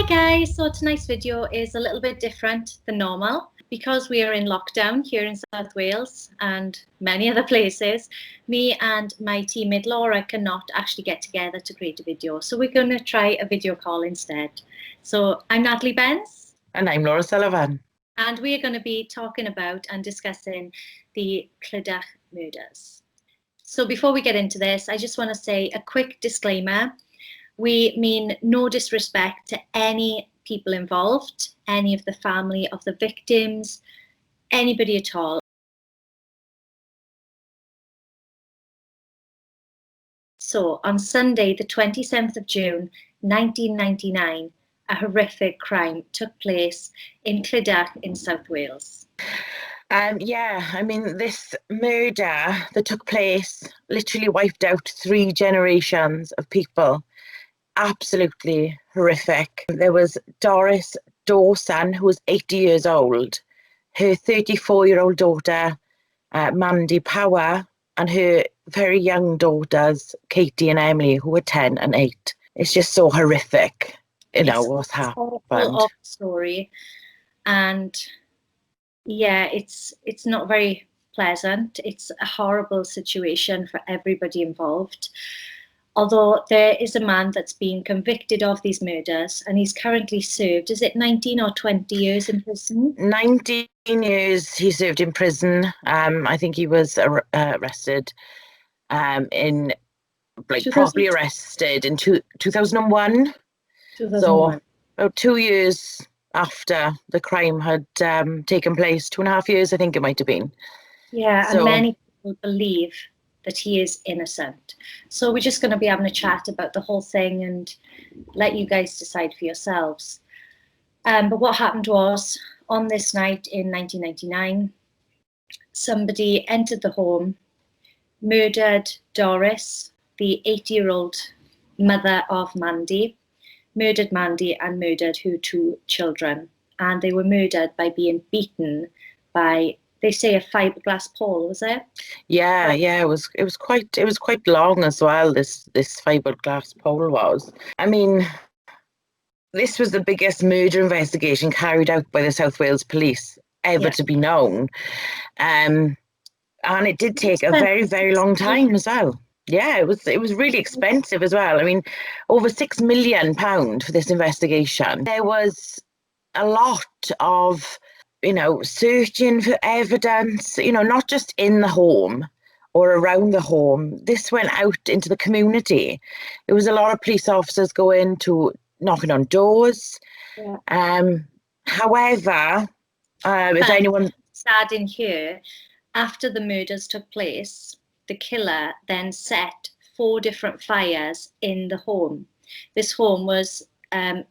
Hi guys, so tonight's video is a little bit different than normal because we are in lockdown here in South Wales and many other places. Me and my teammate Laura cannot actually get together to create a video, so we're going to try a video call instead. So I'm nataliebenns. And I'm Laura Sullivan. And we are going to be talking about and discussing the Clydach Murders. So before we get into this, I just want to say a quick disclaimer. We mean no disrespect to any people involved, any of the family of the victims, anybody at all. So on Sunday, the 27th of June, 1999, a horrific crime took place in Clydach in South Wales. This murder that took place literally wiped out 3 generations of people. Absolutely horrific. There was Doris Dawson, who was 80 years old, her 34-year-old daughter, Mandy Power, and her very young daughters, Katie and Emily, who were 10 and 8. It's just so horrific, what's happened. Awful story. And yeah, it's not very pleasant. It's a horrible situation for everybody involved. Although there is a man that's been convicted of these murders and he's currently served, is it 19 or 20 years in prison? 19 years he served in prison. I think he was arrested properly arrested in 2001. 2001. So about 2 years after the crime had taken place, 2.5 years I think it might have been. Yeah, and many people believe that he is innocent. So we're just going to be having a chat about the whole thing and let you guys decide for yourselves. But what happened was, on this night in 1999, somebody entered the home, murdered Doris, the 80-year-old mother of Mandy, murdered Mandy and murdered her 2 children. And they were murdered by being beaten by, they say, a fiberglass pole, was it? Yeah, it was quite long as well, this fiberglass pole was. I mean, this was the biggest murder investigation carried out by the South Wales Police ever to be known. And it did take a very, very long time as well. Yeah, it was really expensive as well. I mean, over £6 million for this investigation. There was a lot of searching for evidence, not just in the home or around the home. This went out into the community. There was a lot of police officers knocking on doors. Yeah. However, if anyone... Sad in here, after the murders took place, the killer then set 4 different fires in the home. This home was on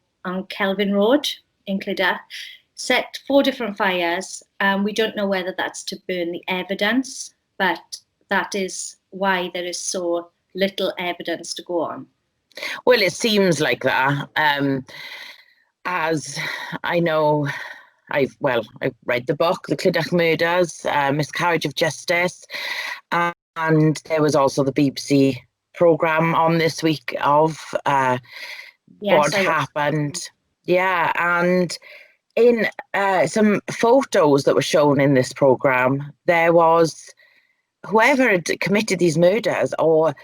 Kelvin Road in Clydach. Set 4 different fires. We don't know whether that's to burn the evidence, but that is why there is so little evidence to go on. Well, it seems like that. As I know, I've read the book, The Clydach Murders, Miscarriage of Justice, and there was also the BBC programme on this week of what happened. Yeah, and in some photos that were shown in this programme, there was whoever had committed these murders or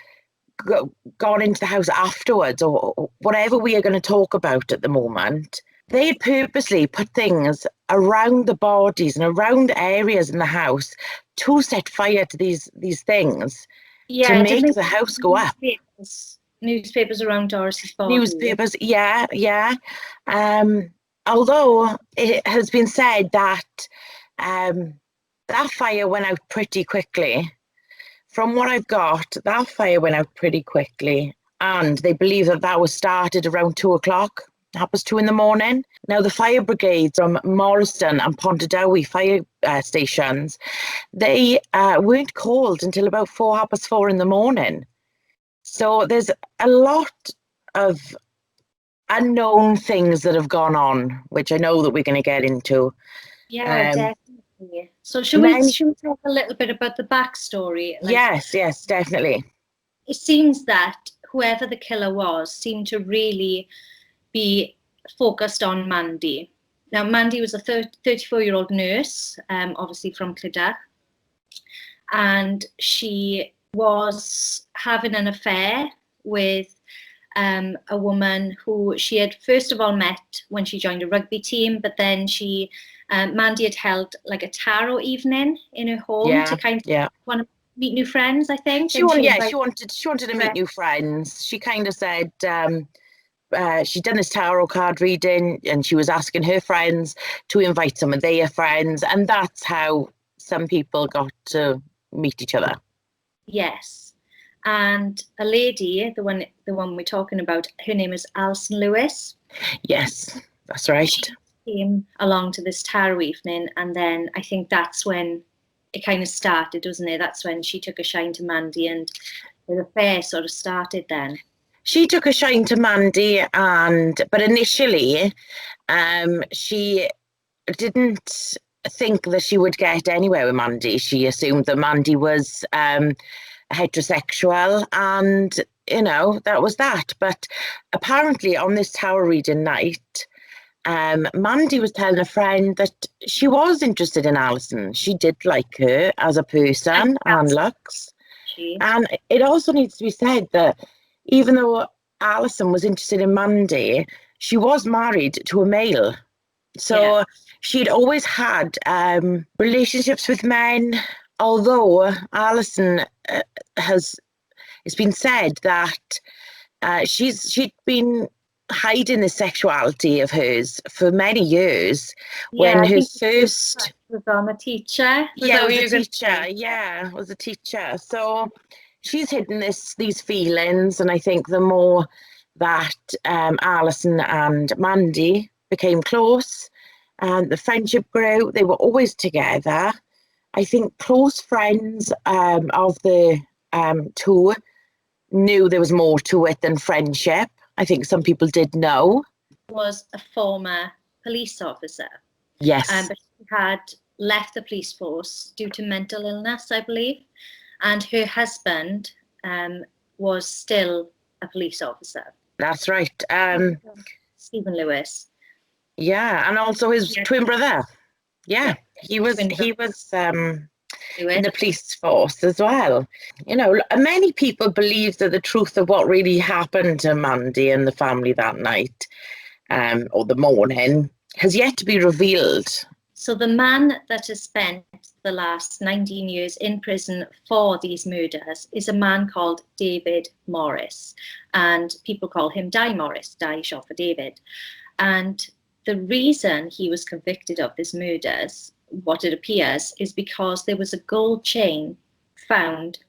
gone into the house afterwards or whatever we are going to talk about at the moment, they had purposely put things around the bodies and around areas in the house to set fire to these things to make the house go up. Newspapers around Doris's body. Newspapers, yeah. Although it has been said that that fire went out pretty quickly. From what I've got, that fire went out pretty quickly, and they believe that was started around 2 o'clock. That was 2 in the morning. Now, the fire brigades from Morriston and Pontardawe fire stations, they weren't called until about 4 in the morning. So there's a lot of unknown things that have gone on, which I know that we're going to get into. Yeah, definitely. So should we talk a little bit about the backstory? Yes, definitely. It seems that whoever the killer was seemed to really be focused on Mandy. Now, Mandy was a 34-year-old nurse, obviously from Clydach, and she was having an affair with a woman who she had first of all met when she joined a rugby team, but then Mandy had held like a tarot evening in her home to kind of want to meet new friends, I think. She wanted to meet new friends. She kind of said she'd done this tarot card reading and she was asking her friends to invite some of their friends, and that's how some people got to meet each other. Yes. And a lady, the one we're talking about, her name is Allison Lewis. Yes, that's right. She came along to this tarot evening, and then I think that's when it kind of started, wasn't it? That's when she took a shine to Mandy, and the affair sort of started then. She took a shine to Mandy, but initially, she didn't think that she would get anywhere with Mandy. She assumed that Mandy was heterosexual, and that was that. But apparently on this tower reading night, Mandy was telling a friend that she was interested in Alison. She did like her as a person and looks. And it also needs to be said that even though Alison was interested in Mandy, she was married to a male. So she'd always had relationships with men, although Alison it's been said that she'd been hiding the sexuality of hers for many years. When her first was on a teacher. Was a teacher. So she's hidden these feelings, and I think the more that Alison and Mandy became close and the friendship grew, they were always together. I think close friends of the two knew there was more to it than friendship. I think some people did know. Was a former police officer. Yes. But she had left the police force due to mental illness, I believe. And her husband was still a police officer. That's right. Stephen Lewis. Yeah, and also his twin brother. Yeah, he was in the police force as well. Many people believe that the truth of what really happened to Mandy and the family that night, or the morning, has yet to be revealed. So the man that has spent the last 19 years in prison for these murders is a man called David Morris, and people call him Dai Morris, Dai short for David. And the reason he was convicted of these murders, what it appears, is because there was a gold chain found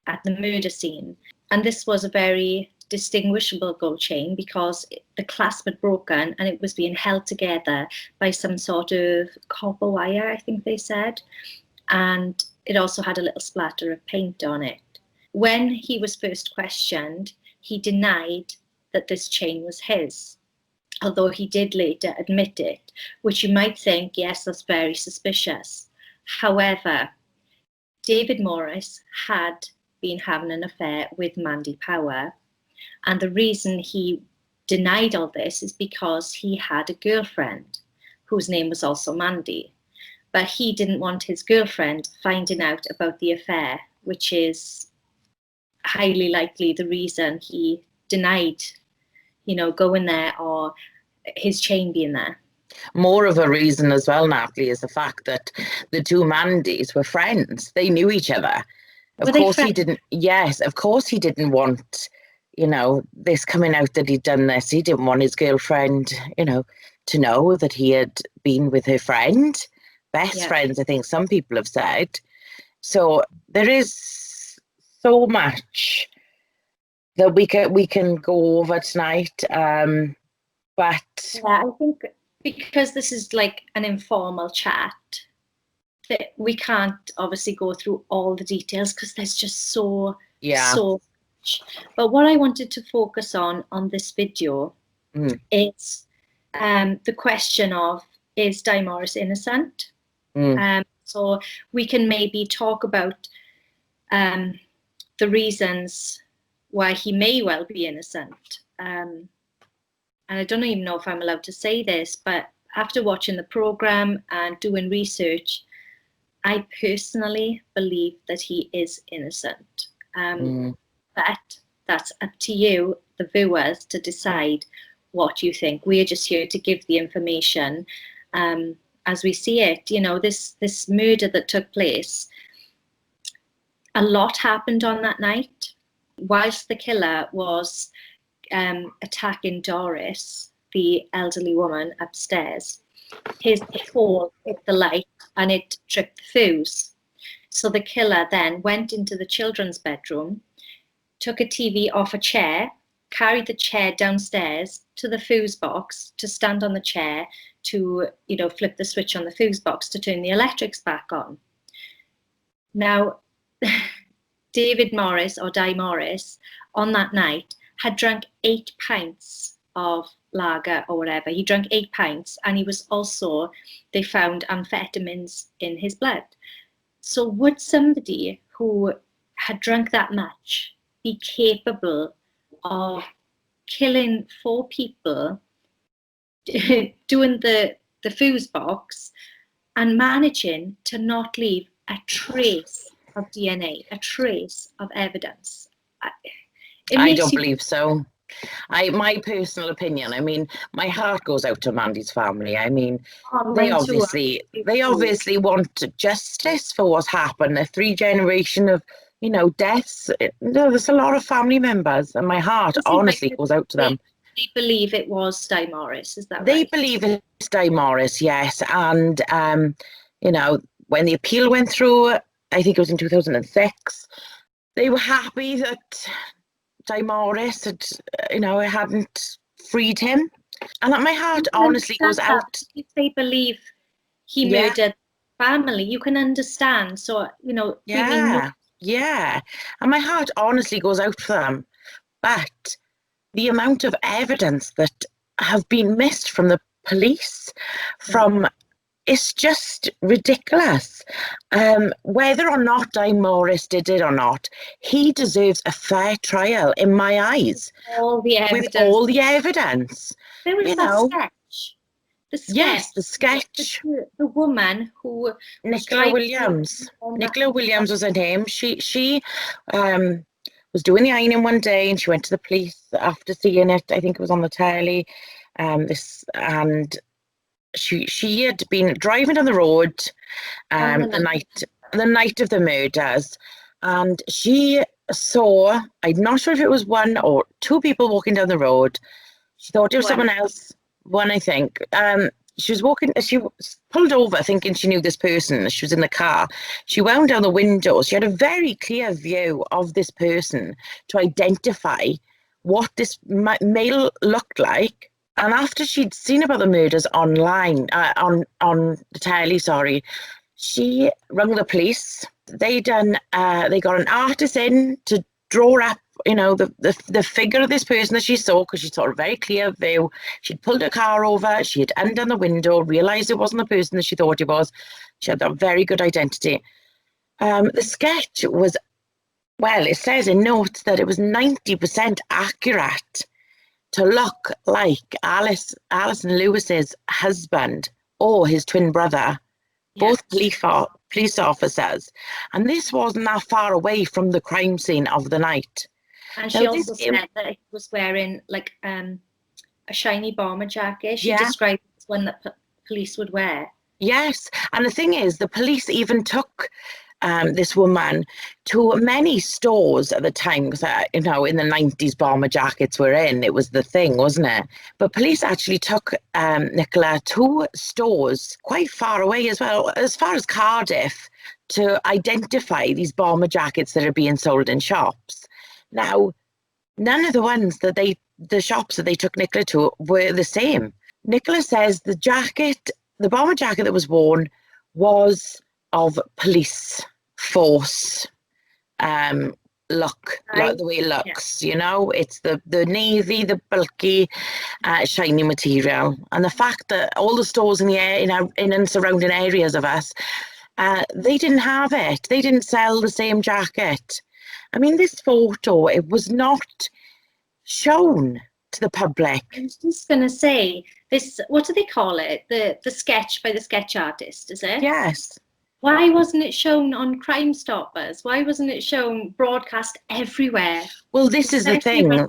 at the murder scene. And this was a very distinguishable gold chain because the clasp had broken and it was being held together by some sort of copper wire, I think they said. And it also had a little splatter of paint on it. When he was first questioned, he denied that this chain was his, although he did later admit it, which you might think, yes, that's very suspicious. However, David Morris had been having an affair with Mandy Power, and the reason he denied all this is because he had a girlfriend whose name was also Mandy, but he didn't want his girlfriend finding out about the affair, which is highly likely the reason he denied going there or his chain being there. More of a reason as well, Natalie, is the fact that the two Mandys were friends. They knew each other. Of course he didn't. Yes, of course he didn't want, this coming out that he'd done this. He didn't want his girlfriend, to know that he had been with her friend. Best friends, I think some people have said. So there is so much that we can go over tonight. But I think because this is like an informal chat, that we can't obviously go through all the details because there's just so much. But what I wanted to focus on this video is the question of, is Dai Morris innocent? So we can maybe talk about the reasons why he may well be innocent. and I don't even know if I'm allowed to say this, but after watching the program and doing research, I personally believe that he is innocent. But that's up to you, the viewers, to decide what you think. We are just here to give the information as we see it. You know, this murder that took place, a lot happened on that night. Whilst the killer was attacking Doris, the elderly woman upstairs, his fall hit the light and it tripped the fuse. So the killer then went into the children's bedroom, took a TV off a chair, carried the chair downstairs to the fuse box to stand on the chair to, you know, flip the switch on the fuse box to turn the electrics back on. Now, David Morris, or Dai Morris, on that night had drunk 8 pints of lager or whatever. He drank 8 pints, and he was also, they found amphetamines in his blood. So would somebody who had drunk that much be capable of killing 4 people, doing the fuse box, and managing to not leave a trace of DNA, a trace of evidence? I don't believe so. My personal opinion, I mean, my heart goes out to Mandy's family. I mean, they obviously want justice for what's happened. A 3 generation of, you know, deaths. There's a lot of family members, and my heart honestly goes out to them. They believe it was Dai Morris, is that right? They believe it's Dai Morris, yes. And, you know, when the appeal went through, I think it was in 2006, they were happy that Dai Morris had, you know, hadn't freed him. And my heart honestly goes out. If they believe he murdered family, you can understand. So, you know, yeah. And my heart honestly goes out for them. But the amount of evidence that have been missed from the police, it's just ridiculous. Whether or not Dai Morris did it or not, he deserves a fair trial in my eyes. All the evidence. With all the evidence. There was sketch. The sketch. Yes, the sketch. The woman who... Nicola Williams. Nicola Williams was her name. She was doing the ironing one day, and she went to the police after seeing it. I think it was on the telly. She had been driving down the road the night of the murders, and she saw, I'm not sure if it was 1 or 2 people walking down the road. She thought it was someone else. 1, I think. She pulled over thinking she knew this person. She was in the car. She wound down the window. She had a very clear view of this person to identify what this male looked like. And after she'd seen about the murders online, on the telly, she rang the police. They got an artist in to draw up, you know, the figure of this person that she saw, because she saw a very clear view. She'd pulled her car over, she had undone the window, realised it wasn't the person that she thought it was. She had a very good identity. The sketch was, well, it says in notes that it was 90% accurate to look like Allison Lewis's husband or his twin brother, both police officers. And this wasn't that far away from the crime scene of the night. And she also said that he was wearing like a shiny bomber jacket. She described it as one that police would wear. Yes. And the thing is, the police even took this woman to many stores at the time, because you know, in the 90s bomber jackets were in, it was the thing, wasn't it? But police actually took Nicola to stores quite far away as well, as far as Cardiff, to identify these bomber jackets that are being sold in shops. Now, none of the ones that the shops that they took Nicola to were the same. Nicola says the bomber jacket that was worn was of police force look, like the way it looks, you know, it's the navy, the bulky, shiny material. And the fact that all the stores in the in and surrounding areas of us, they didn't have it. They didn't sell the same jacket. I mean, this photo, it was not shown to the public. I was just going to say, this, what do they call it? The sketch by the sketch artist, is it? Yes. Why wasn't it shown on Crime Stoppers? Why wasn't it shown broadcast everywhere? Well, this is the thing.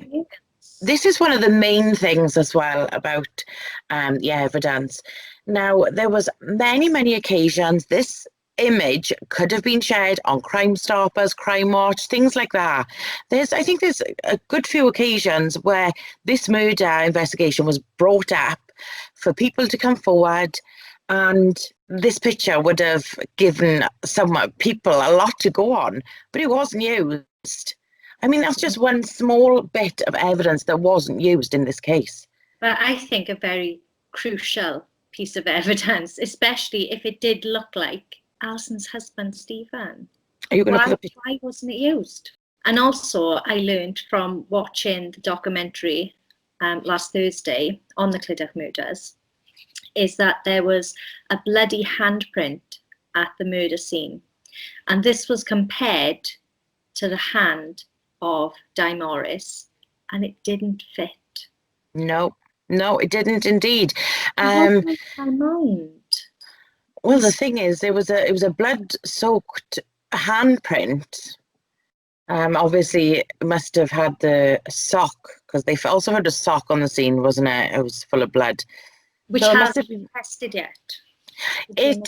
This is one of the main things as well about the evidence. Now, there was many occasions this image could have been shared on Crime Stoppers, Crime Watch, things like that. I think there's a good few occasions where this murder investigation was brought up for people to come forward, and this picture would have given some people a lot to go on, but it wasn't used. I mean, that's just one small bit of evidence that wasn't used in this case. But I think a very crucial piece of evidence, especially if it did look like Alison's husband, Stephen. Are you going to put why wasn't it used? And also, I learned from watching the documentary last Thursday on the Clydach Murders, is that there was a bloody handprint at the murder scene. And this was compared to the hand of Dai Morris, and it didn't fit. No, it didn't indeed. What was my mind? Well, the thing is, it was a blood-soaked handprint. Obviously, it must have had the sock, because they also had a sock on the scene, wasn't it? It was full of blood. Which So hasn't been tested yet.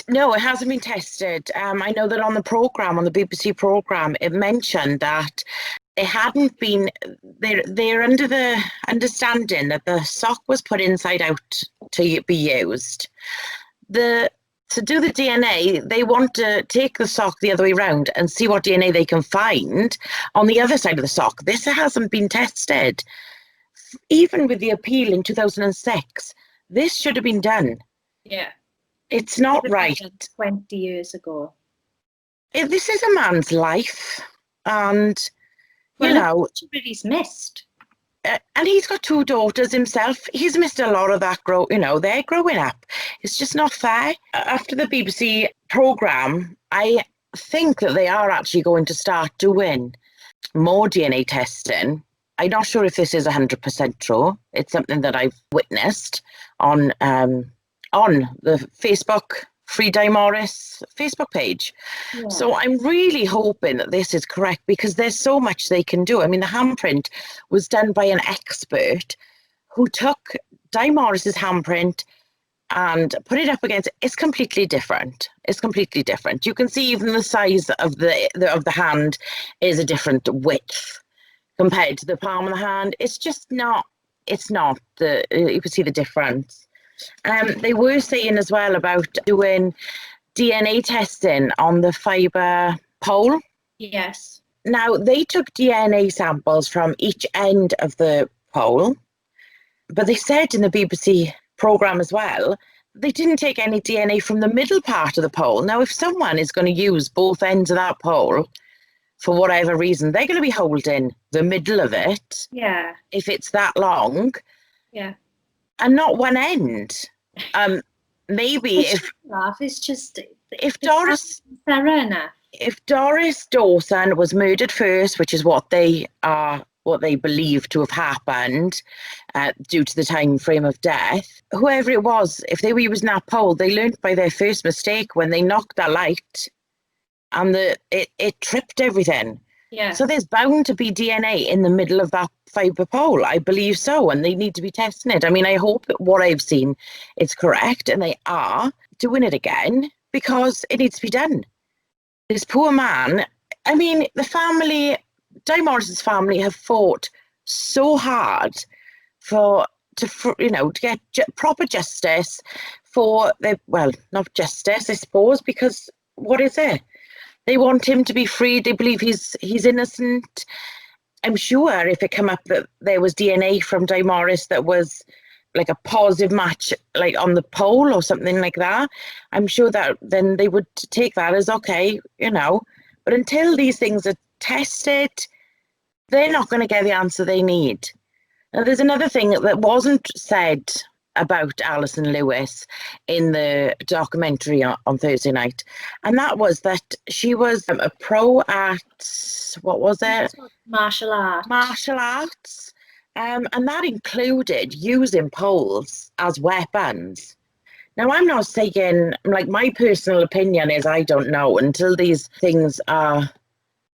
No, it hasn't been tested. I know that on the programme, on the BBC programme, it mentioned that it hadn't been, they're under the understanding that the sock was put inside out to be used. To do the DNA, they want to take the sock the other way around and see what DNA they can find on the other side of the sock. This hasn't been tested. Even with the appeal in 2006, this should have been done. Yeah. It's not right. 20 years ago. This is a man's life, and, you know... He's missed. And he's got 2 daughters himself. He's missed a lot of that, they're growing up. It's just not fair. After the BBC programme, I think that they are actually going to start doing more DNA testing. I'm not sure if this is 100% true. It's something that I've witnessed on the Facebook FREEDAIMORRIS Facebook page. Yeah. So I'm really hoping that this is correct, because there's so much they can do. I mean, the handprint was done by an expert who took Dai Morris's handprint and put it up against it. It's completely different. It's completely different. You can see even the size of the hand is a different width compared to the palm of the hand. It's just not. It's not you can see the difference. They were saying as well about doing DNA testing on the fibre pole. Yes. Now, they took DNA samples from each end of the pole, but they said in the BBC programme as well, they didn't take any DNA from the middle part of the pole. Now, if someone is going to use both ends of that pole, for whatever reason, they're going to be holding the middle of it. Yeah. If it's that long. Yeah. And not one end. Maybe it's just if Doris Dawson was murdered first, which is what they believe to have happened due to the time frame of death, whoever it was, if they were using that pole, they learnt by their first mistake when they knocked that light, and it tripped everything. Yeah. So there's bound to be DNA in the middle of that fibre pole. I believe so, and they need to be testing it. I mean, I hope that what I've seen is correct, and they are doing it again, because it needs to be done. This poor man, I mean, the family, Dai Morris's family, have fought so hard to get proper justice for not justice, I suppose, because what is it? They want him to be free. They believe he's innocent. I'm sure if it came up that there was DNA from Dai Morris that was like a positive match, like on the pole or something like that, I'm sure that then they would take that as okay, But until these things are tested, they're not going to get the answer they need. Now, there's another thing that wasn't said about Allison Lewis in the documentary on Thursday night, and that was that she was a pro at, what was it? Martial arts. Martial arts. And that included using poles as weapons. Now, I'm not saying, like, my personal opinion is I don't know until these things are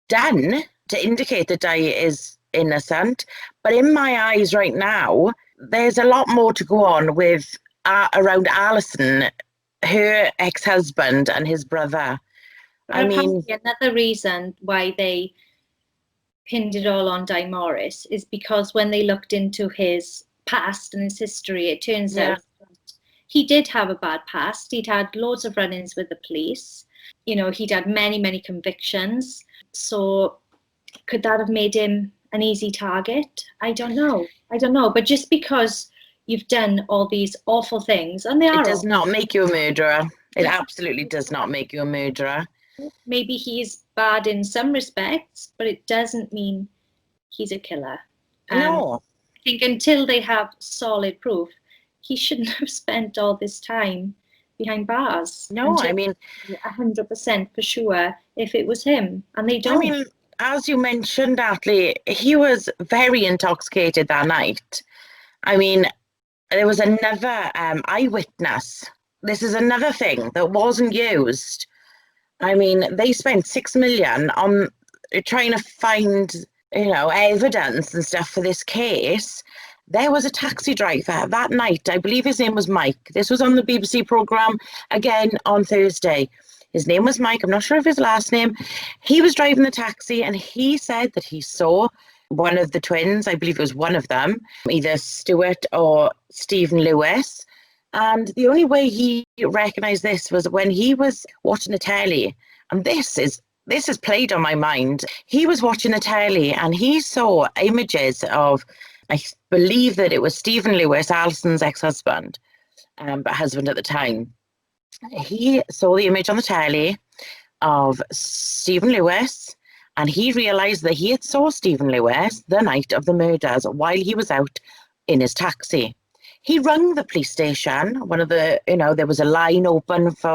done to indicate that Dai is innocent. But in my eyes right now, there's a lot more to go on with around Allison, her ex-husband and his brother. But apparently another reason why they pinned it all on Dai Morris is because when they looked into his past and his history, it turns out that he did have a bad past. He'd had loads of run-ins with the police. You know, he'd had many, many convictions. So could that have made him an easy target? I don't know. But just because you've done all these awful things, and it does not make you a murderer. It absolutely does not make you a murderer. Maybe he's bad in some respects, but it doesn't mean he's a killer. No. I think until they have solid proof, he shouldn't have spent all this time behind bars. No, I mean, 100% for sure if it was him, and they don't. I mean, as you mentioned, Natalie, he was very intoxicated that night. I mean, there was another eyewitness. This is another thing that wasn't used. I mean, they spent $6 million on trying to find, evidence and stuff for this case. There was a taxi driver that night. I believe his name was Mike. This was on the BBC programme again on Thursday. His name was Mike. I'm not sure of his last name. He was driving the taxi and he said that he saw one of the twins, I believe it was one of them, either Stuart or Stephen Lewis. And the only way he recognised this was when he was watching the telly. And this is played on my mind. He was watching the telly and he saw images of, I believe that it was Stephen Lewis, Allison's ex-husband, but husband at the time. He saw the image on the telly of Stephen Lewis, and he realised that he had saw Stephen Lewis the night of the murders while he was out in his taxi. He rang the police station. One of the, there was a line open for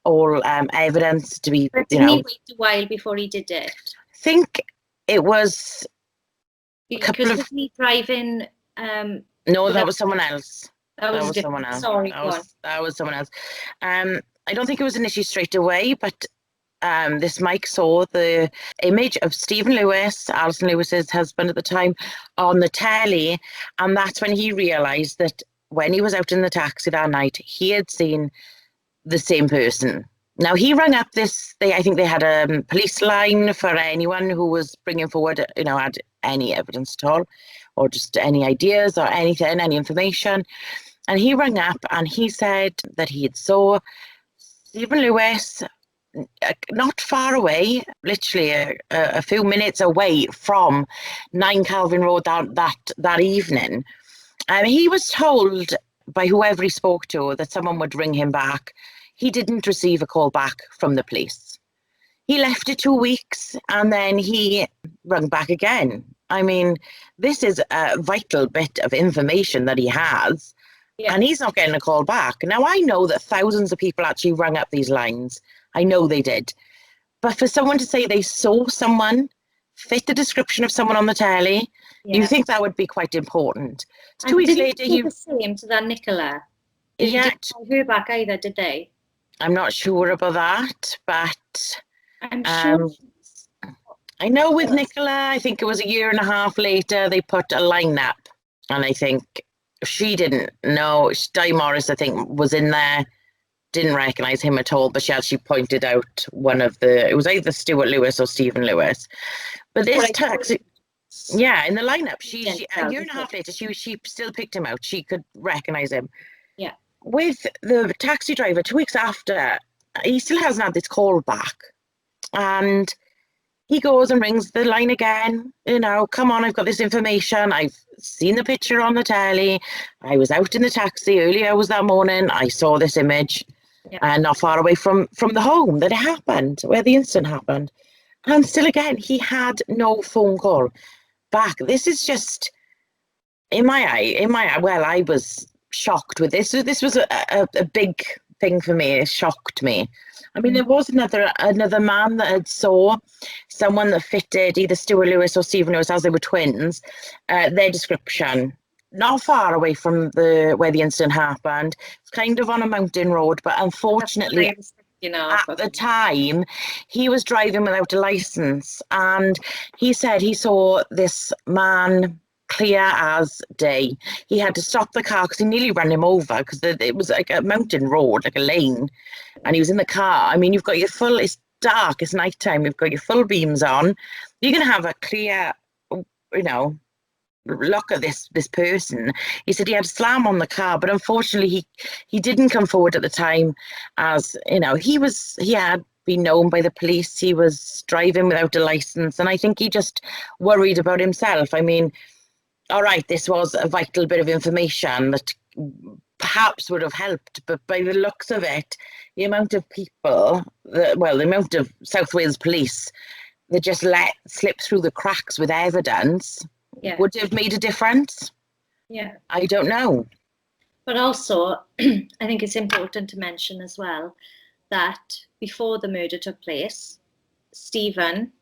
all evidence to be, But didn't he wait a while before he did it? I think it was because wasn't he driving? No, that was someone else. That was someone else. Sorry, that was someone else. I don't think it was initially straight away, but this Mike saw the image of Stephen Lewis, Allison Lewis's husband at the time, on the telly, and that's when he realised that when he was out in the taxi that night, he had seen the same person. Now, he rang up I think they had a police line for anyone who was bringing forward, had any evidence at all, or just any ideas or anything, any information. And he rang up and he said that he had saw Stephen Lewis not far away, literally a few minutes away from 9 Calvin Road that evening. He was told by whoever he spoke to that someone would ring him back. He didn't receive a call back from the police. He left it 2 weeks and then he rang back again. I mean, this is a vital bit of information that he has, and he's not getting a call back. Now, I know that thousands of people actually rang up these lines. I know they did. But for someone to say they saw someone fit the description of someone on the telly, you think that would be quite important. 2 weeks later, he the same to that Nicola. They didn't call her back either, did they? I'm not sure about that, but I'm sure. I know with Nicola, I think it was a year and a half later, they put a lineup, and I think she didn't know. Dai Morris, I think, was in there, didn't recognise him at all, but she actually pointed out it was either Stuart Lewis or Stephen Lewis. But this taxi, in the lineup, she a year and a half later, she still picked him out. She could recognise him. Yeah. With the taxi driver, 2 weeks after, he still hasn't had this call back. And he goes and rings the line again. Come on, I've got this information. I've seen the picture on the telly. I was out in the taxi early hours that morning. I saw this image not far away from the home that it happened, where the incident happened. And still again, he had no phone call back. This is just, in my eye, well, I was shocked with this. This was a big thing for me. It shocked me. I mean, there was another man that had saw someone that fitted either Stuart Lewis or Stephen Lewis, as they were twins, their description. Not far away from where the incident happened. It's kind of on a mountain road, but unfortunately, at the time, he was driving without a license, and he said he saw this man clear as day. He had to stop the car because he nearly ran him over, because it was like a mountain road, like a lane, and he was in the car. I mean, you've got it's dark, it's nighttime, you've got your full beams on. You're going to have a clear, look at this person. He said he had to slam on the car, but unfortunately he didn't come forward at the time, as he had been known by the police. He was driving without a license, and I think he just worried about himself. I mean, all right, this was a vital bit of information that perhaps would have helped, but by the looks of it, the amount of people the amount of South Wales police that just let slip through the cracks with evidence would have made a difference. I don't know. But also, I think it's important to mention as well that before the murder took place, Stephen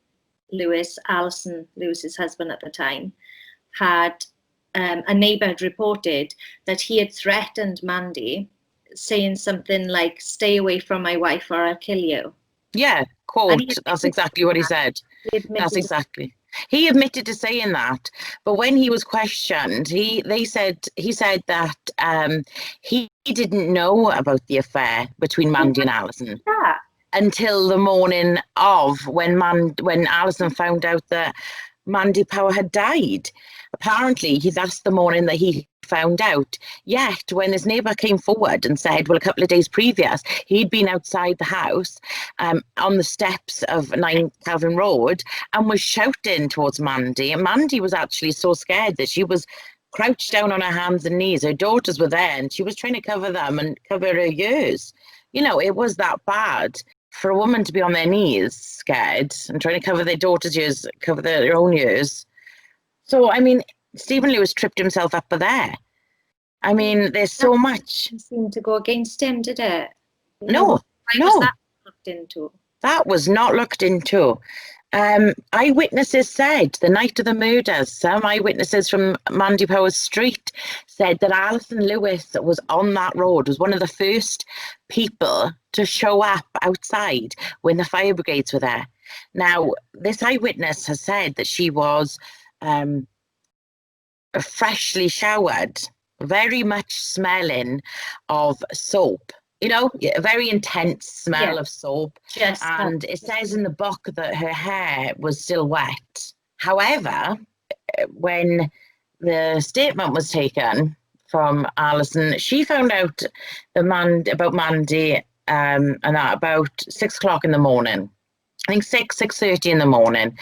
Lewis, Allison Lewis's husband at the time, had a neighbour had reported that he had threatened Mandy, saying something like, "Stay away from my wife or I'll kill you." Yeah, quote. That's exactly what he said. That's exactly. He admitted to saying that, but when he was questioned, he said that he didn't know about the affair between Mandy and Allison until the morning of when Allison found out that Mandy Power had died. Apparently, that's the morning that he found out. Yet, when his neighbour came forward and said, well, a couple of days previous, he'd been outside the house on the steps of 9 Calvin Road and was shouting towards Mandy. And Mandy was actually so scared that she was crouched down on her hands and knees. Her daughters were there and she was trying to cover them and cover her ears. It was that bad. For a woman to be on their knees, scared, and trying to cover their daughter's ears, cover their own ears. So, I mean, Stephen Lewis tripped himself up there. I mean, there's so much. It seemed to go against him, did it? No. Was that looked into? That was not looked into. Eyewitnesses said the night of the murders, some eyewitnesses from Mandy Power's street said that Allison Lewis was on that road, was one of the first people to show up outside when the fire brigades were there. Now, this eyewitness has said that she was freshly showered, very much smelling of soap. A very intense smell of soap. And it says in the book that her hair was still wet. However, when the statement was taken from Allison, she found out about Mandy and that about 6 o'clock in the morning. I think 6:30 in the morning.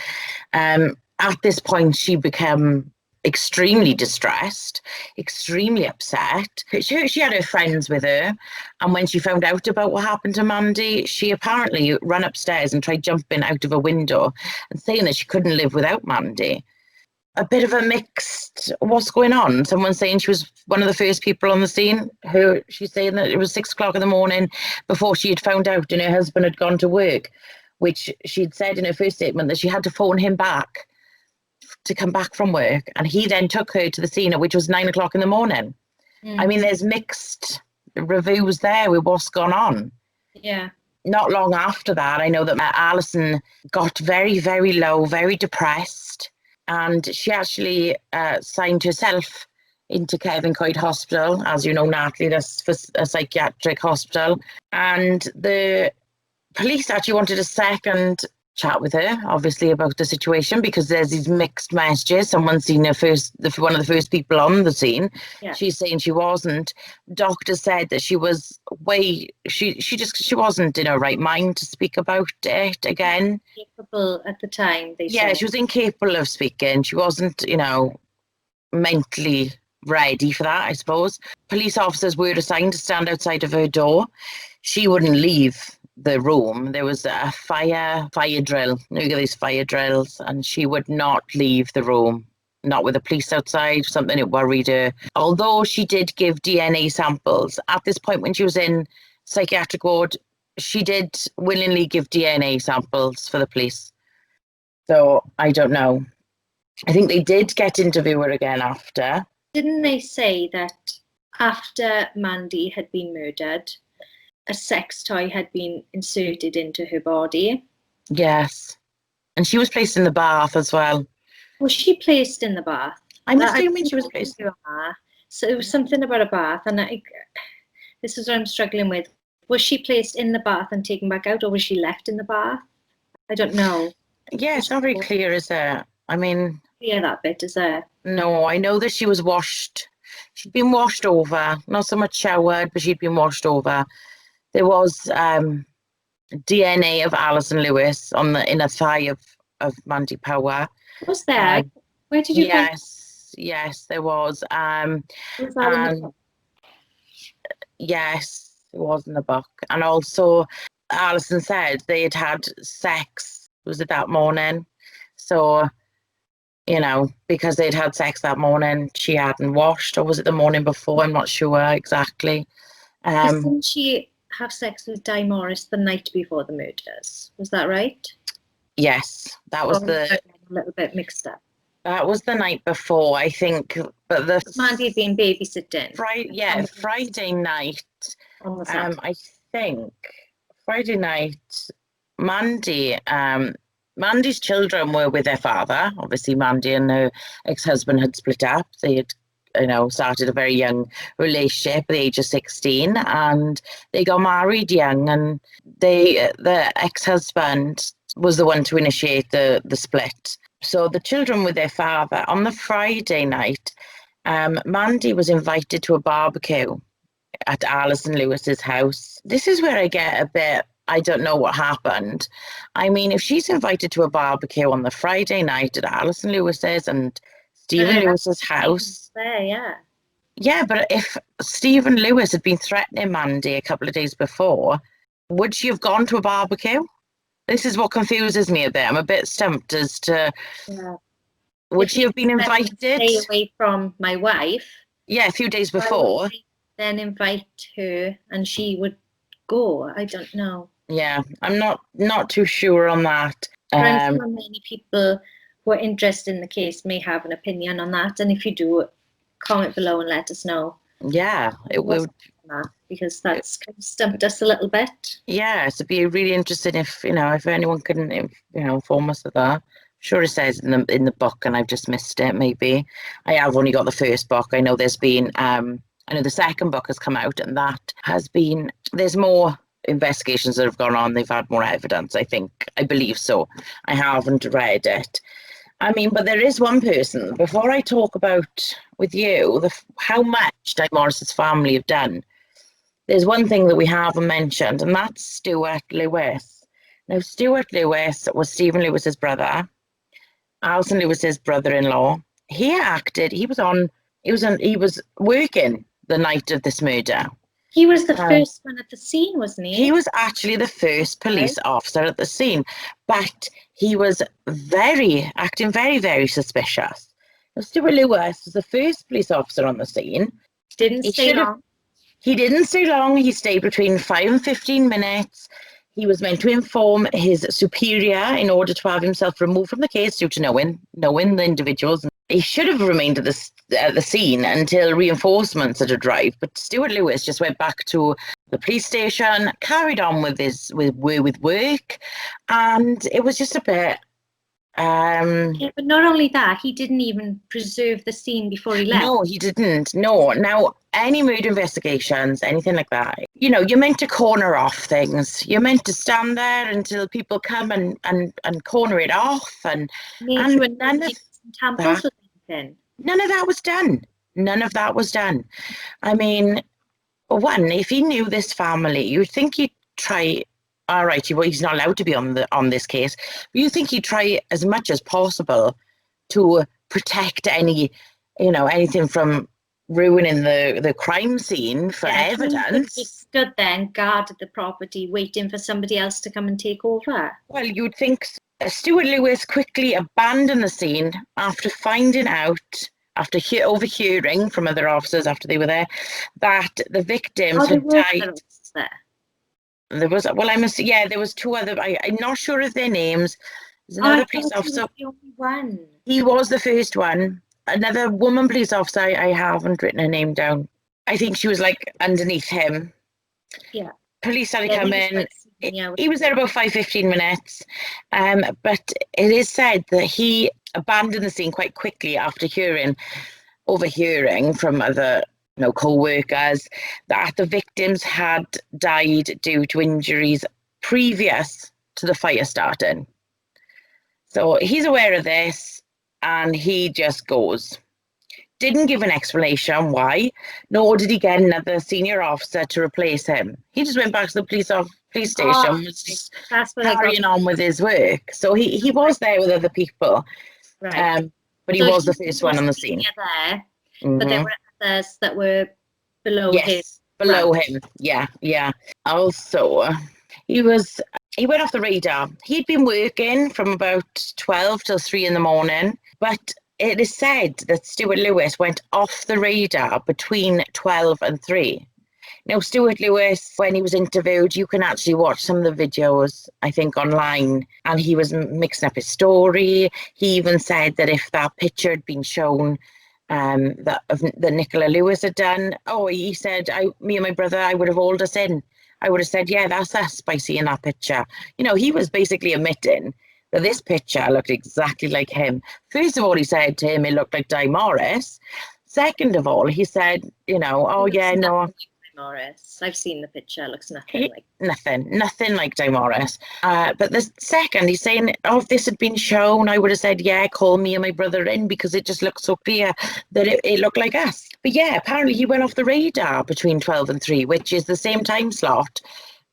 At this point, she became extremely distressed, extremely upset. She had her friends with her, and when she found out about what happened to Mandy, she apparently ran upstairs and tried jumping out of a window and saying that she couldn't live without Mandy. A bit of a mixed, what's going on? Someone saying she was one of the first people on the scene. She's saying that it was 6 o'clock in the morning before she had found out and her husband had gone to work, which she'd said in her first statement that she had to phone him back to come back from work, and he then took her to the scene, which was 9 o'clock in the morning. I mean, there's mixed reviews there with what's gone on. Not long after that, I know that Allison got very, very low, very depressed, and she actually signed herself into Kevin Coyd Hospital. As you know, Natalie, that's for a psychiatric hospital, and the police actually wanted a second chat with her, obviously, about the situation, because there's these mixed messages. Someone's seen her one of the first people on the scene. She's saying she wasn't. Doctors said that she was she wasn't in her right mind to speak about it again. Incapable at the time, they said. She was incapable of speaking. She wasn't, mentally ready for that, I suppose. Police officers were assigned to stand outside of her door. She wouldn't leave the room. There was a fire drill. You get these fire drills, and she would not leave the room, not with the police outside. Something that worried her. Although she did give DNA samples at this point when she was in psychiatric ward, she did willingly give DNA samples for the police. So I don't know. I think they did get to interview her again after. Didn't they say that after Mandy had been murdered, a sex toy had been inserted into her body? Yes. And she was placed in the bath as well. Was she placed in the bath? I'm assuming she was placed. So it was something about a bath, and this is what I'm struggling with. Was she placed in the bath and taken back out, or was she left in the bath? I don't know. Yeah, it's not very clear, is it? I mean... Clear that bit, is there? No, I know that she was washed. She'd been washed over. Not so much showered, but she'd been washed over. There was DNA of Allison Lewis in a thigh of Mandy Power. Was there? Where did you find? Yes, there was. Was that in the book? Yes, it was in the book. And also, Allison said they had had sex. Was it that morning? So, you know, because they'd had sex that morning, she hadn't washed, or was it the morning before? I'm not sure exactly. Didn't she have sex with Dai Morris the night before the murders? Was that right? Yes, that was a little bit mixed up. That was the night before, I think. But Mandy had been babysitting. Friday night. On the Saturday. I think Friday night, Mandy's children were with their father. Obviously, Mandy and her ex-husband had split up. They had, started a very young relationship at the age of 16, and they got married young. And the ex-husband was the one to initiate the split. So the children with their father. On the Friday night, Mandy was invited to a barbecue at Allison Lewis's house. This is where I get a bit, I don't know what happened. I mean, if she's invited to a barbecue on the Friday night at Allison Lewis's and Stephen Lewis's house. Yeah, but if Stephen Lewis had been threatening Mandy a couple of days before, would she have gone to a barbecue? This is what confuses me a bit. I'm a bit stumped as to, would she have been invited? Stay away from my wife. Yeah, a few days before. Then invite her and she would go. I don't know. Yeah, I'm not too sure on that. I'm sure many people who are interested in the case may have an opinion on that. And if you do, comment below and let us know. Yeah, it would. Because that's kind of stumped us a little bit. Yeah, it'd be really interesting if anyone can inform us of that. I'm sure it says in the book, and I've just missed it. Maybe I have only got the first book. I know there's been I know the second book has come out, and there's more investigations that have gone on. They've had more evidence. I believe so. I haven't read it. I mean, but there is one person. Before I talk about with you how much Dai Morris's family have done. There's one thing that we haven't mentioned, and that's Stuart Lewis. Now, Stuart Lewis was Stephen Lewis's brother, Allison Lewis's brother-in-law. He was working the night of this murder. He was the first one at the scene, wasn't he? He was actually the first police officer at the scene, but he was acting very, very suspicious. Now, Stuart Lewis was the first police officer on the scene. Didn't stay long. He didn't stay long. He stayed between 5 and 15 minutes. He was meant to inform his superior in order to have himself removed from the case due to knowing the individuals. He should have remained at the scene until reinforcements had arrived. But Stuart Lewis just went back to the police station, carried on with work, and it was just a bit. But not only that, he didn't even preserve the scene before he left. No, he didn't. No. Now, any murder investigations, anything like that, you're meant to corner off things. You're meant to stand there until people come and corner it off. And none of that was done. None of that was done. I mean, one, if he knew this family, you'd think he'd try. All right, he's not allowed to be on this case. But you think he'd try as much as possible to protect anything from ruining the crime scene for evidence. He stood there and guarded the property, waiting for somebody else to come and take over. Well, you'd think Stuart Lewis quickly abandoned the scene after finding out, after overhearing from other officers after they were there, that the victims had died. There was, well, there was two other, I'm not sure of their names. There's Oh, I another police thought he was officer. the only one. He was the first one. Another woman police officer, I haven't written her name down. I think she was like underneath him. Yeah. Police started Yeah, coming. yeah. He was there about 5-15 minutes. But it is said that he abandoned the scene quite quickly after overhearing from other co-workers that the victims had died due to injuries previous to the fire starting. So he's aware of this and he just goes. Didn't give an explanation why, nor did he get another senior officer to replace him. He just went back to the police station, was just carrying on with his work. So he was there with other people, right. but he so was the first one on the scene. There, but there were others that were below him. Yes, below him. Yeah. Also, he went off the radar. He'd been working from about 12 till 3 in the morning, but it is said that Stuart Lewis went off the radar between 12 and 3. Now, Stuart Lewis, when he was interviewed, you can actually watch some of the videos, I think, online, and he was mixing up his story. He even said that if that picture had been shown that Nicola Lewis had done, he said, me and my brother, I would have hauled us in. I would have said, yeah, that's us by seeing that picture. He was basically admitting that this picture looked exactly like him. First of all, he said to him it looked like Dai Morris. Second of all, he said, Morris. I've seen the picture. It looks nothing like nothing like Dai Morris. But the second, he's saying, if this had been shown, I would have said, yeah, call me and my brother in because it just looked so clear that it looked like us. But yeah, apparently he went off the radar between 12 and 3, which is the same time slot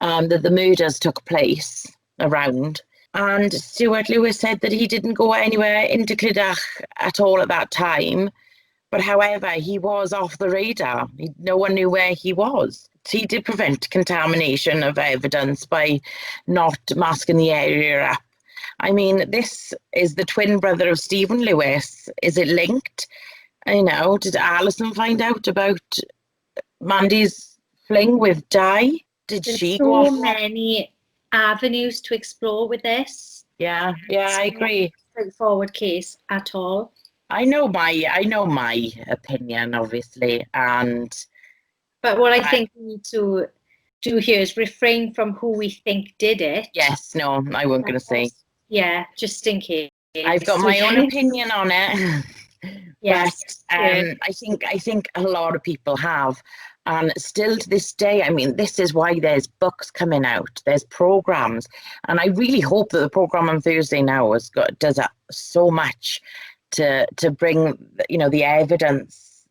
that the murders took place around. And Stuart Lewis said that he didn't go anywhere into Clydach at all at that time. But however, he was off the radar. No one knew where he was. So he did prevent contamination of evidence by not masking the area up. I mean, this is the twin brother of Stephen Lewis. Is it linked? Did Allison find out about Mandy's fling with Dai? There's so many avenues to explore with this. Yeah, I agree. Straightforward case at all. I know my opinion, obviously, but what I think we need to do here is refrain from who we think did it. Yes, no, I wasn't going to say. Yeah, just in case. I've got my own opinion on it. Yes. But I think a lot of people have. And still to this day, I mean, this is why there's books coming out, there's programs. And I really hope that the program on Thursday now does so much to bring, the evidence,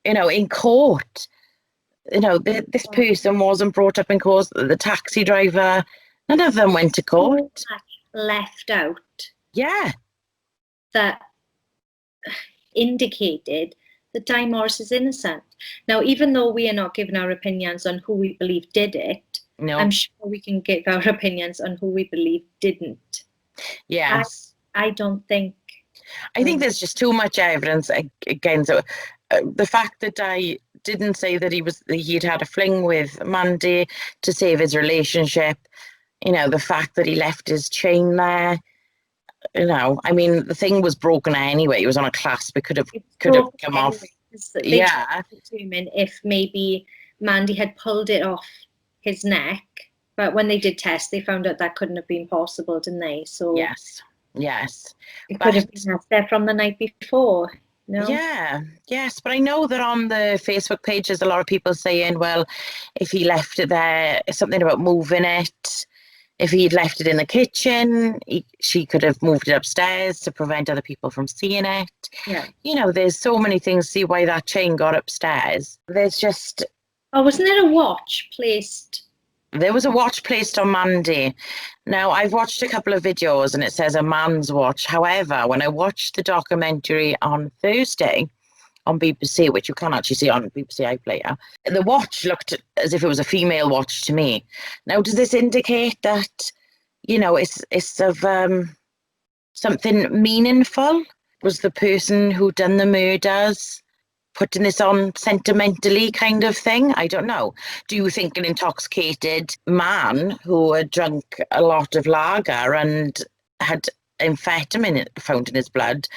in court. This person wasn't brought up in court, the taxi driver, none of them went to court. Left out. Yeah. That indicated that Dai Morris is innocent. Now, even though we are not giving our opinions on who we believe did it, I'm sure we can give our opinions on who we believe didn't. Yes. I don't think. I think there's just too much evidence against it. The fact that Dai didn't say that he'd had a fling with Mandy to save his relationship, the fact that he left his chain there, I mean, the thing was broken anyway. It was on a clasp. It could have come off. Yeah. Determine if maybe Mandy had pulled it off his neck, but when they did test, they found out that couldn't have been possible, didn't they? So yes, it could have been left there from the night before. No? Yeah, yes, but I know that on the Facebook page there's a lot of people saying, well, if he left it there, something about moving it. If he'd left it in the kitchen, she could have moved it upstairs to prevent other people from seeing it. Yeah. There's so many things. See why that chain got upstairs. There's just... Oh, wasn't there a watch placed? There was a watch placed on Mandy. Now, I've watched a couple of videos and it says a man's watch. However, when I watched the documentary on Thursday on BBC, which you can actually see on BBC iPlayer, the watch looked as if it was a female watch to me. Now, does this indicate that, it's of something meaningful? Was the person who done the murders putting this on sentimentally kind of thing? I don't know. Do you think an intoxicated man who had drunk a lot of lager and had amphetamine found in his blood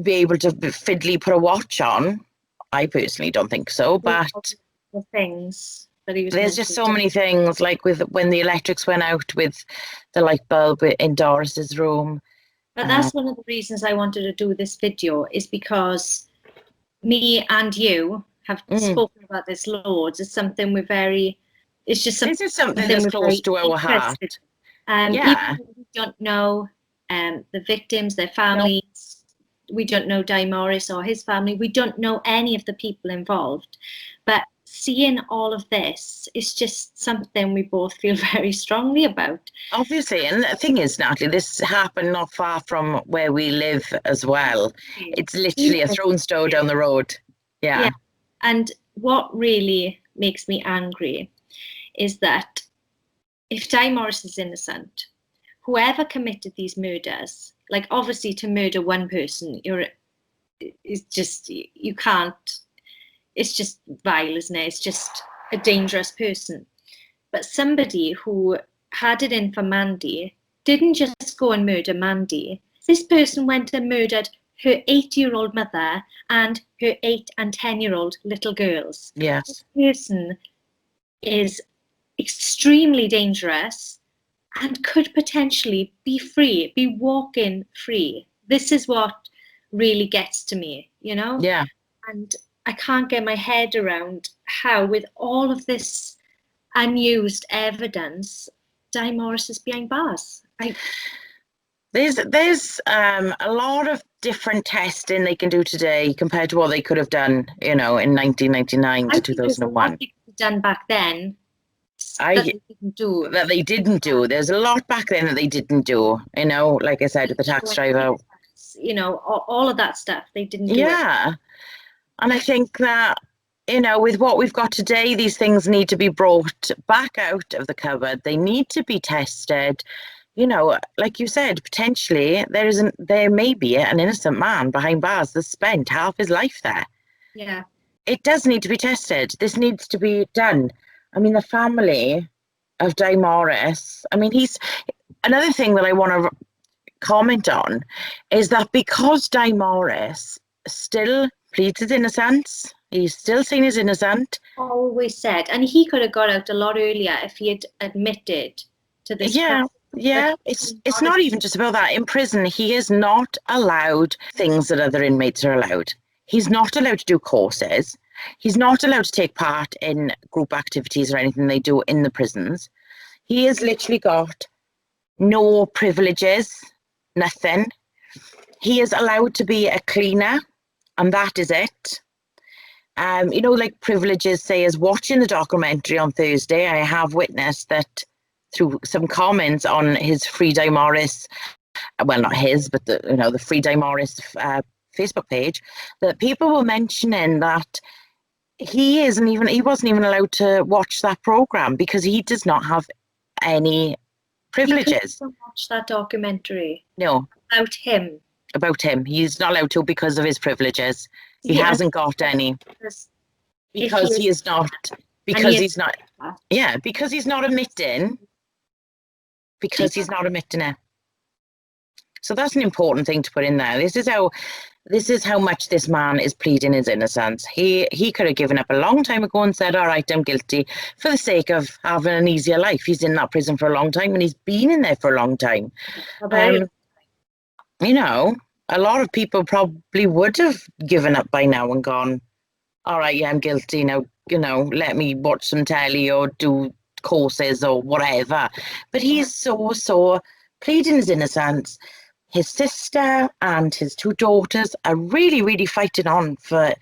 be able to fiddly put a watch on? I personally don't think so, but the things that he was there's just so many things, like with when the electrics went out with the light bulb in Doris's room. But that's one of the reasons I wanted to do this video, is because me and you have spoken about this loads. It's something it's just something, this is something that's close to our heart. People who don't know the victims, their families. We don't know Dai Morris or his family. We don't know any of the people involved. But seeing all of this is just something we both feel very strongly about. Obviously, and the thing is, Natalie, this happened not far from where we live as well. It's literally a throne's throw down the road. Yeah. And what really makes me angry is that if Dai Morris is innocent, whoever committed these murders, like obviously to murder one person, it's just, you can't, it's just vile, isn't it? It's just a dangerous person. But somebody who had it in for Mandy didn't just go and murder Mandy. This person went and murdered her 8-year-old mother and her 8 and 10-year-old little girls. Yes. This person is extremely dangerous and could potentially be free, be walking free. This is what really gets to me, you know? Yeah. And I can't get my head around how, with all of this unused evidence, Dai Morris is behind bars. There's a lot of different testing they can do today compared to what they could have done, in 1999 to 2001. What they could have done back then that they didn't do. There's a lot back then that they didn't do. Like I said, with the taxi driver. All of that stuff they didn't do. Yeah, and I think that with what we've got today, these things need to be brought back out of the cupboard. They need to be tested. Like you said, potentially there may be an innocent man behind bars that spent half his life there. Yeah, it does need to be tested. This needs to be done. I mean, the family of Dai Morris. I mean, another thing that I want to comment on is that because Dai Morris still pleads his innocence, he's still seen as innocent. Always said, and he could have got out a lot earlier if he had admitted to this. Yeah, it's not even just about that. In prison, he is not allowed things that other inmates are allowed. He's not allowed to do courses. He's not allowed to take part in group activities or anything they do in the prisons. He has literally got no privileges, nothing. He is allowed to be a cleaner, and that is it. Like privileges, say, as watching the documentary on Thursday, I have witnessed that through some comments on his FREEDAIMORRIS, well, not his, but the FREEDAIMORRIS Facebook page, that people were mentioning that he wasn't even allowed to watch that program because he does not have any privileges. You couldn't watch that documentary. No. About him. About him. He's not allowed to because of his privileges. He hasn't got any. Because he's not admitting. Because he's not admitting it. So that's an important thing to put in there. This is how much this man is pleading his innocence. He could have given up a long time ago and said, all right, I'm guilty, for the sake of having an easier life. He's in that prison for a long time and he's been in there for a long time. A lot of people probably would have given up by now and gone, all right, yeah, I'm guilty now, let me watch some telly or do courses or whatever. But he is so pleading his innocence. His sister and his 2 daughters are really, really fighting on to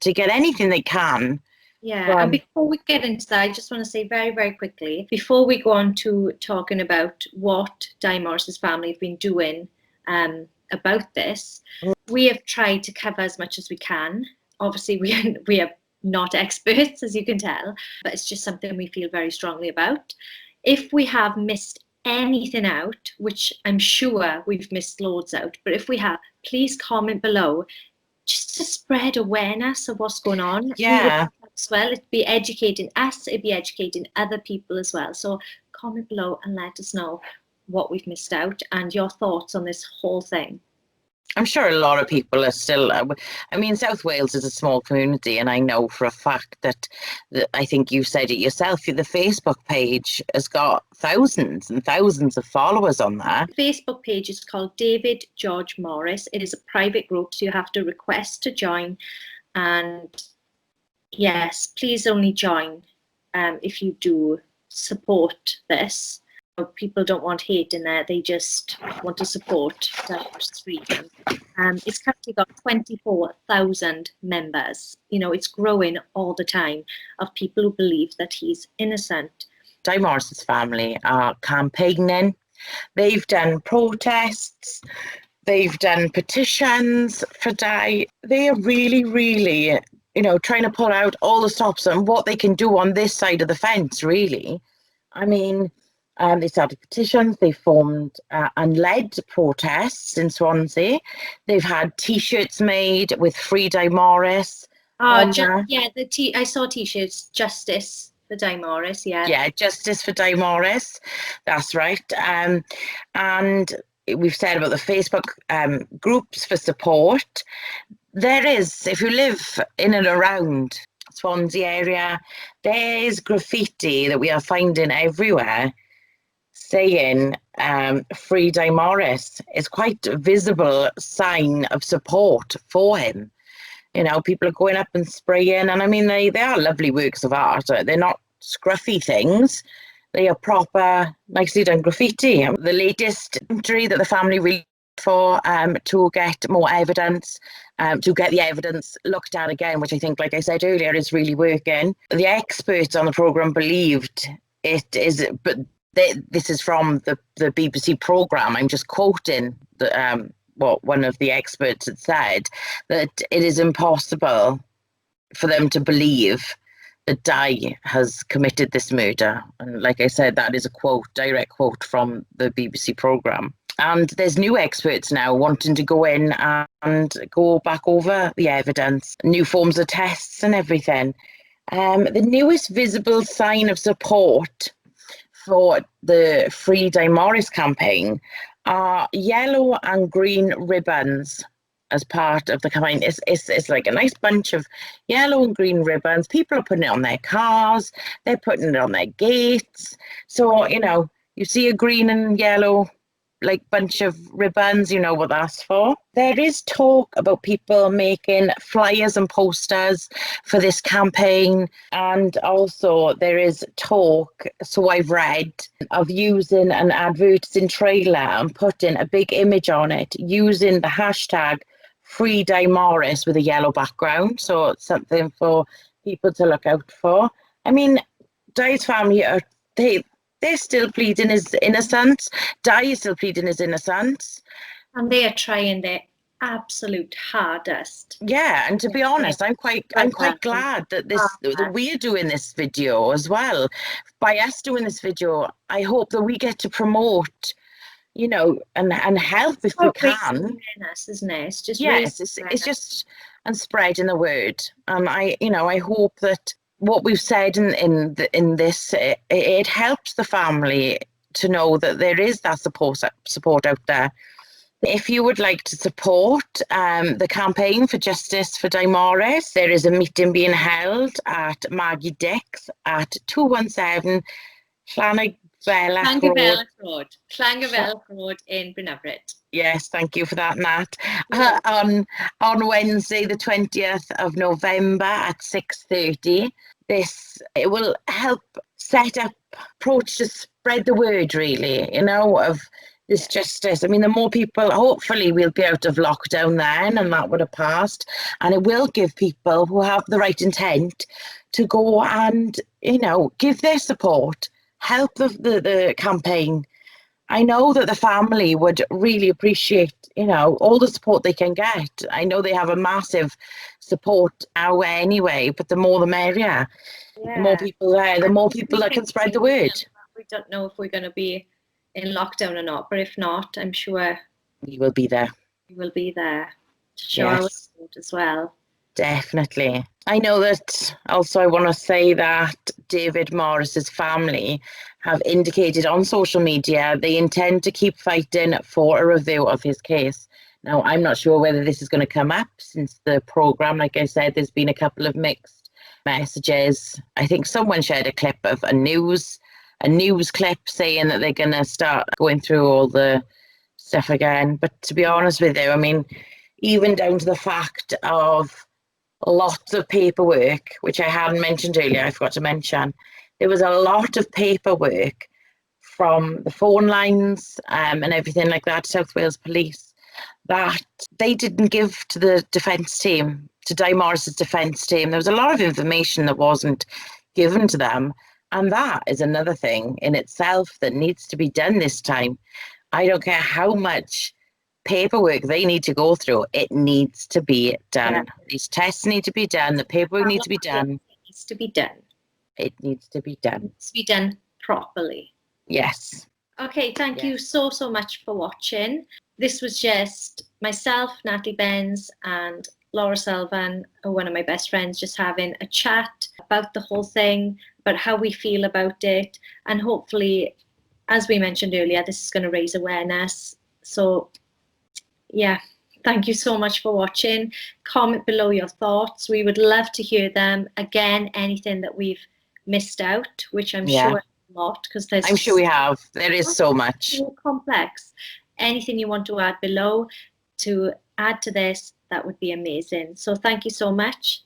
get anything they can. Yeah, and before we get into that, I just want to say very, very quickly, before we go on to talking about what Dai Morris's family have been doing about this, we have tried to cover as much as we can. Obviously, we are not experts, as you can tell, but it's just something we feel very strongly about. If we have missed anything out, which I'm sure we've missed loads out, but if we have, please comment below just to spread awareness of what's going on. Yeah. As well, it'd be educating us, it'd be educating other people as well. So comment below and let us know what we've missed out and your thoughts on this whole thing. I'm sure a lot of people are still, I mean, South Wales is a small community, and I know for a fact that I think you said it yourself, the Facebook page has got thousands and thousands of followers on there. The Facebook page is called David George Morris. It is a private group, so you have to request to join. And yes, please only join if you do support this. People don't want hate in there, they just want to support divorce freedom. It's currently got 24,000 members. You know, it's growing all the time of people who believe that he's innocent. Dai Morris's family are campaigning. They've done protests. They've done petitions for Dai. They are really, really, you know, trying to pull out all the stops and what they can do on this side of the fence, really. I mean, they started petitions, they formed and led protests in Swansea. They've had T-shirts made with FREEDAIMORRIS. Yeah, I saw T-shirts, Justice for Dai Morris, yeah. Yeah, Justice for Dai Morris, that's right. And we've said about the Facebook groups for support. There is, if you live in and around Swansea area, there's graffiti that we are finding everywhere saying Free Dai Morris. Is quite a visible sign of support for him. You know, people are going up and spraying, and I mean, they are lovely works of art. They're not scruffy things. They are proper, nicely done graffiti. The latest entry that the family released for to get more evidence, to get the evidence looked at again, which I think, like I said earlier, is really working. The experts on the programme believed it is, but this is from the BBC programme. I'm just quoting what one of the experts had said, that it is impossible for them to believe that Dai has committed this murder. And like I said, that is a quote, direct quote from the BBC programme. And there's new experts now wanting to go in and go back over the evidence, new forms of tests and everything. The newest visible sign of support for the Free Dai Morris campaign are yellow and green ribbons as part of the campaign. It's like a nice bunch of yellow and green ribbons. People are putting it on their cars, they're putting it on their gates. So, you know, you see a green and yellow like bunch of ribbons, you know what that's for. There is talk about people making flyers and posters for this campaign, and also there is talk, so I've read, of using an advertising trailer and putting a big image on it using the hashtag Free Dai Morris with a yellow background. So it's something for people to look out for. I mean, Dai's family are they're still pleading his innocence. Dai is still pleading his innocence. And they are trying their absolute hardest. Yeah, and to be honest, I'm quite glad that that we're doing this video as well. By us doing this video, I hope that we get to promote, you know, and help if we can. Awareness, isn't it? It's just it's just and spreading the word. And I hope that what we've said in this, it helps the family to know that there is that support out there. If you would like to support the campaign for Justice for Dai Morris, there is a meeting being held at Maggie Dick's at 217 Llangavelach Road in Brynavret. Yes, thank you for that, Nat. On Wednesday, the 20th of November at 6:30. It will help set up approach to spread the word, really, you know, of this justice. I mean, the more people, hopefully we'll be out of lockdown then, and that would have passed, and it will give people who have the right intent to go and, you know, give their support, help the campaign. I know that the family would really appreciate, you know, all the support they can get. I know they have a massive support now anyway, but the more the merrier. Yeah. The more people there, the more people that can spread the word. We don't know if we're going to be in lockdown or not, but if not, I'm sure we will be there. We will be there. to show our support as well. Definitely. I know that also I want to say that David Morris's family have indicated on social media they intend to keep fighting for a review of his case. Now, I'm not sure whether this is going to come up since the programme, like I said, there's been a couple of mixed messages. I think someone shared a clip of a news clip saying that they're going to start going through all the stuff again. But to be honest with you, I mean, even down to the fact of lots of paperwork, which I hadn't mentioned earlier, I forgot to mention. There was a lot of paperwork from the phone lines and everything like that, South Wales Police, that they didn't give to the defence team, to Dai Morris's defence team. There was a lot of information that wasn't given to them. And that is another thing in itself that needs to be done this time. I don't care how much paperwork they need to go through, it needs to be done. Yeah. These tests need to be done, the paperwork needs to be done. It needs to be done. It needs to be done. It needs to be done properly. Yes. Okay, thank you so much for watching. This was just myself, Natalie Benns, and Laura Sullivan, one of my best friends, just having a chat about the whole thing, about how we feel about it, and hopefully, as we mentioned earlier, this is going to raise awareness. So yeah, thank you so much for watching. Comment below your thoughts. We would love to hear them. Again, anything that we've missed out, which I'm sure a lot, because there's... I'm sure we have. There is so much. So complex. Anything you want to add below to add to this, that would be amazing. So thank you so much,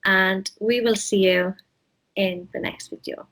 and we will see you in the next video.